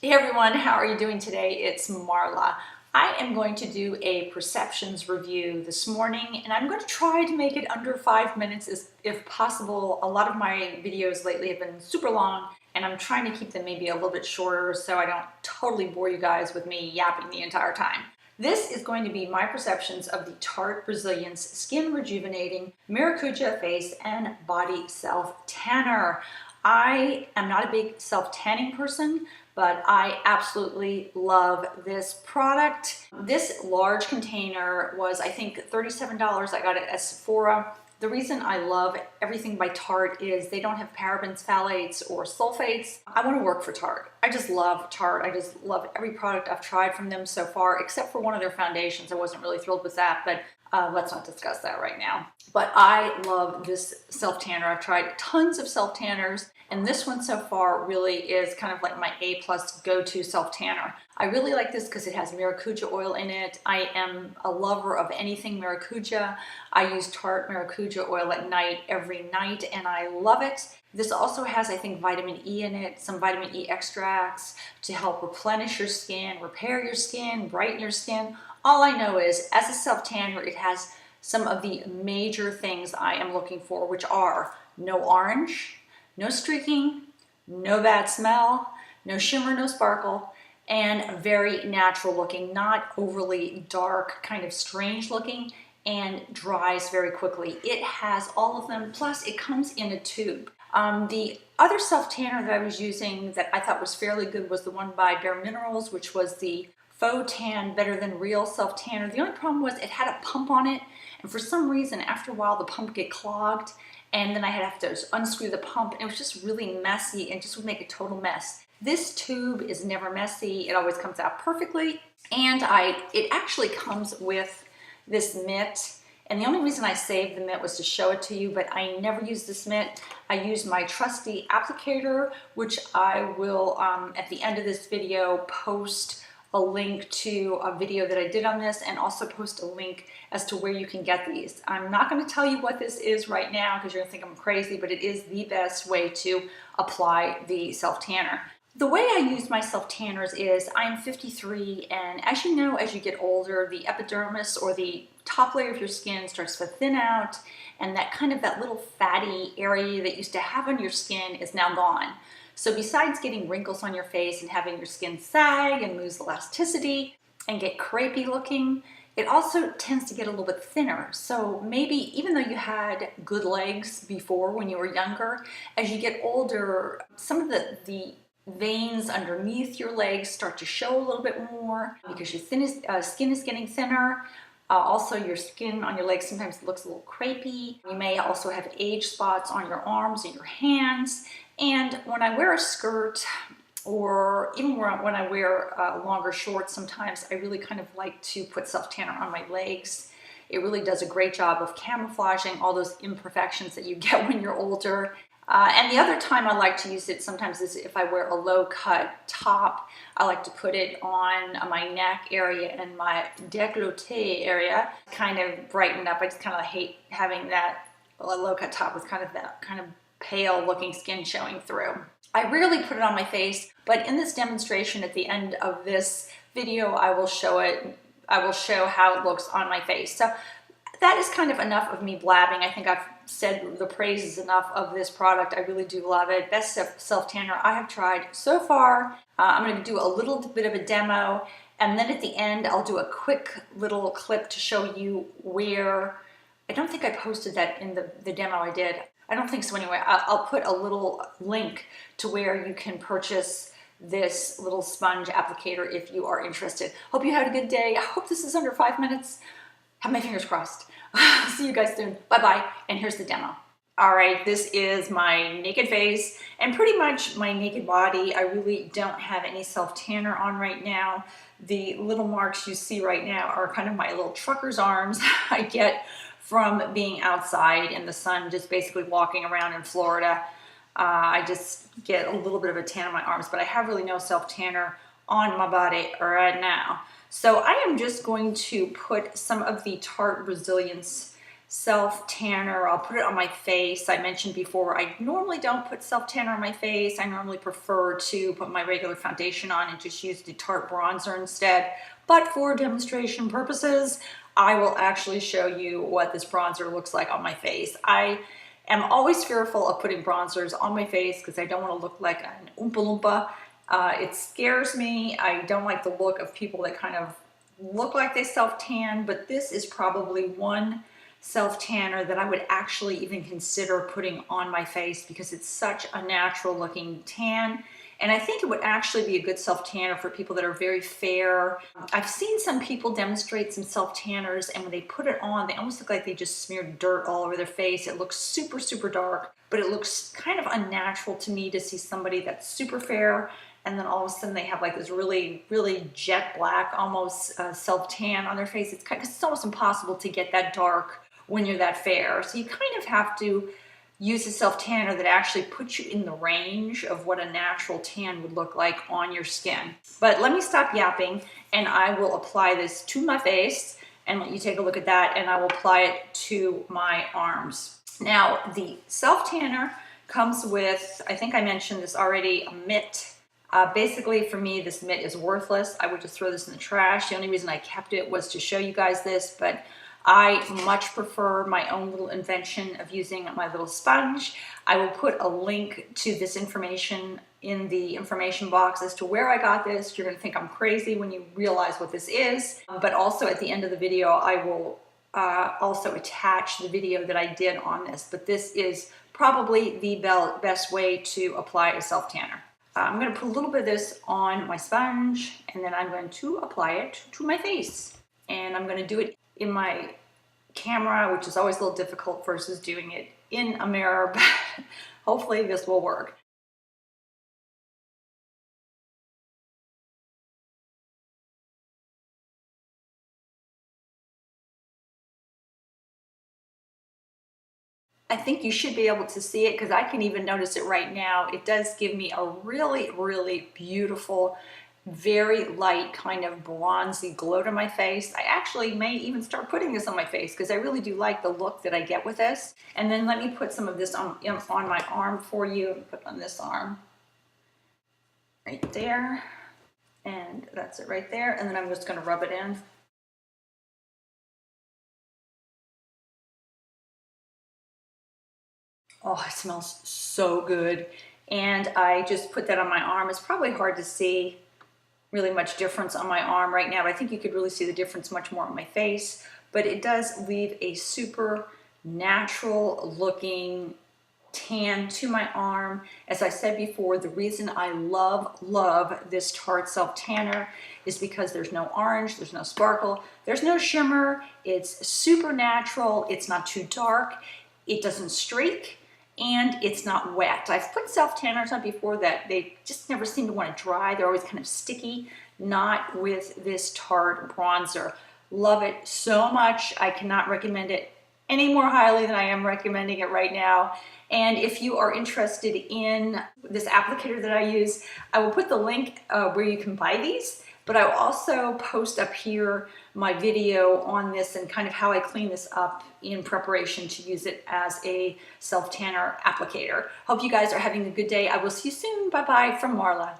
Hey everyone, how are you doing today? It's Marla. I am going to do a perceptions review this morning, and I'm going to try to make it under 5 minutes if possible. A lot of my videos lately have been super long, and I'm trying to keep them maybe a little bit shorter so I don't totally bore you guys with me yapping the entire time. This is going to be my perceptions of the Tarte Brazilian's Skin Rejuvenating Maracuja Face and Body Self Tanner. I am not a big self-tanning person, but I absolutely love this product. This large container was, I think, $37. I got it at Sephora. The reason I love everything by Tarte is they don't have parabens, phthalates, or sulfates. I want to work for Tarte. I just love Tarte. I just love every product I've tried from them so far, except for one of their foundations. I wasn't really thrilled with that, but let's not discuss that right now. But I love this self-tanner. I've tried tons of self-tanners, and this one so far really is kind of like my A+ go-to self-tanner. I really like this because it has maracuja oil in it. I am a lover of anything maracuja. I use Tarte maracuja oil at night every night, and I love it. This also has, I think, vitamin E in it, some vitamin E extracts to help replenish your skin, repair your skin, brighten your skin. All I know is, as a self-tanner, it has some of the major things I am looking for, which are no orange, no streaking, no bad smell, no shimmer, no sparkle, and very natural looking, not overly dark, kind of strange looking, and dries very quickly. It has all of them, plus it comes in a tube. The other self-tanner that I was using that I thought was fairly good was the one by Bare Minerals, which was the Faux Tan Better Than Real self-tanner. The only problem was it had a pump on it, and for some reason, after a while, the pump get clogged, and then I'd have to unscrew the pump, and it was just really messy and just would make a total mess. This tube is never messy. It always comes out perfectly, and it actually comes with this mitt. And the only reason I saved the mitt was to show it to you, but I never use this mitt. I use my trusty applicator, which I will, at the end of this video, post a link to a video that I did on this, and also post a link as to where you can get these. I'm not going to tell you what this is right now because you're going to think I'm crazy, but it is the best way to apply the self-tanner. The way I use my self-tanners is I'm 53, and as you know, as you get older, the epidermis, or the top layer of your skin, starts to thin out, and that little fatty area that you used to have on your skin is now gone. So besides getting wrinkles on your face and having your skin sag and lose elasticity and get crepey looking, it also tends to get a little bit thinner. So maybe even though you had good legs before when you were younger, as you get older, some of the veins underneath your legs start to show a little bit more because your skin is getting thinner. Also, your skin on your legs sometimes looks a little crepey. You may also have age spots on your arms and your hands. And when I wear a skirt, or even when I wear longer shorts, sometimes I really kind of like to put self-tanner on my legs. It really does a great job of camouflaging all those imperfections that you get when you're older. And the other time I like to use it sometimes is if I wear a low-cut top. I like to put it on my neck area and my décolleté area, kind of brighten up. I just kind of hate having that low-cut top with that kind of pale looking skin showing through. I rarely put it on my face, but in this demonstration at the end of this video, I will show it. I will show how it looks on my face. So that is kind of enough of me blabbing. I think I've said the praises enough of this product. I really do love it. Best self-tanner I have tried so far. I'm going to do a little bit of a demo, and then at the end I'll do a quick little clip to show you where. I don't think I posted that in the demo I did. I don't think so anyway. I'll put a little link to where you can purchase this little sponge applicator if you are interested. Hope you had a good day. I hope this is under 5 minutes. Have my fingers crossed. See you guys soon. Bye-bye. And here's the demo. All right, this is my naked face and pretty much my naked body. I really don't have any self-tanner on right now. The little marks you see right now are kind of my little trucker's arms I get from being outside in the sun, just basically walking around in Florida. I just get a little bit of a tan on my arms, but I have really no self-tanner on my body right now. So I am just going to put some of the Tarte Brazilian's self-tanner. I'll put it on my face. I mentioned before, I normally don't put self-tanner on my face. I normally prefer to put my regular foundation on and just use the Tarte bronzer instead. But for demonstration purposes, I will actually show you what this bronzer looks like on my face. I am always fearful of putting bronzers on my face because I don't want to look like an Oompa Loompa. It scares me. I don't like the look of people that kind of look like they self-tan, but this is probably one self-tanner that I would actually even consider putting on my face because it's such a natural looking tan. And I think it would actually be a good self-tanner for people that are very fair. I've seen some people demonstrate some self-tanners, and when they put it on, they almost look like they just smeared dirt all over their face. It looks super, super dark, but it looks kind of unnatural to me to see somebody that's super fair and then all of a sudden they have like this really, really jet black, almost self-tan on their face. It's almost impossible to get that dark when you're that fair. So you kind of have to use a self-tanner that actually puts you in the range of what a natural tan would look like on your skin. But let me stop yapping and I will apply this to my face and let you take a look at that, and I will apply it to my arms. Now, the self-tanner comes with, I think I mentioned this already, a mitt. Basically, for me, this mitt is worthless. I would just throw this in the trash. The only reason I kept it was to show you guys this, but I much prefer my own little invention of using my little sponge. I will put a link to this information in the information box as to where I got this. You're going to think I'm crazy when you realize what this is, but also at the end of the video, I will also attach the video that I did on this. But this is probably the best way to apply a self-tanner. I'm going to put a little bit of this on my sponge, and then I'm going to apply it to my face. And I'm going to do it in my camera, which is always a little difficult versus doing it in a mirror, but hopefully this will work. I think you should be able to see it because I can even notice it right now. It does give me a really, really beautiful, very light kind of bronzy glow to my face. I actually may even start putting this on my face because I really do like the look that I get with this. And then let me put some of this on my arm for you. Put on this arm right there. And that's it right there. And then I'm just going to rub it in. Oh, it smells so good. And I just put that on my arm. It's probably hard to see really much difference on my arm right now, but I think you could really see the difference much more on my face. But it does leave a super natural looking tan to my arm. As I said before, the reason I love this Tarte Self Tanner is because there's no orange, there's no sparkle, there's no shimmer. It's super natural, it's not too dark, it doesn't streak, and it's not wet. I've put self-tanners on before that they just never seem to want to dry. They're always kind of sticky. Not with this Tarte bronzer. Love it so much. I cannot recommend it any more highly than I am recommending it right now. And if you are interested in this applicator that I use, I will put the link where you can buy these. But I will also post up here my video on this and kind of how I clean this up in preparation to use it as a self-tanner applicator. Hope you guys are having a good day. I will see you soon. Bye-bye from Marla.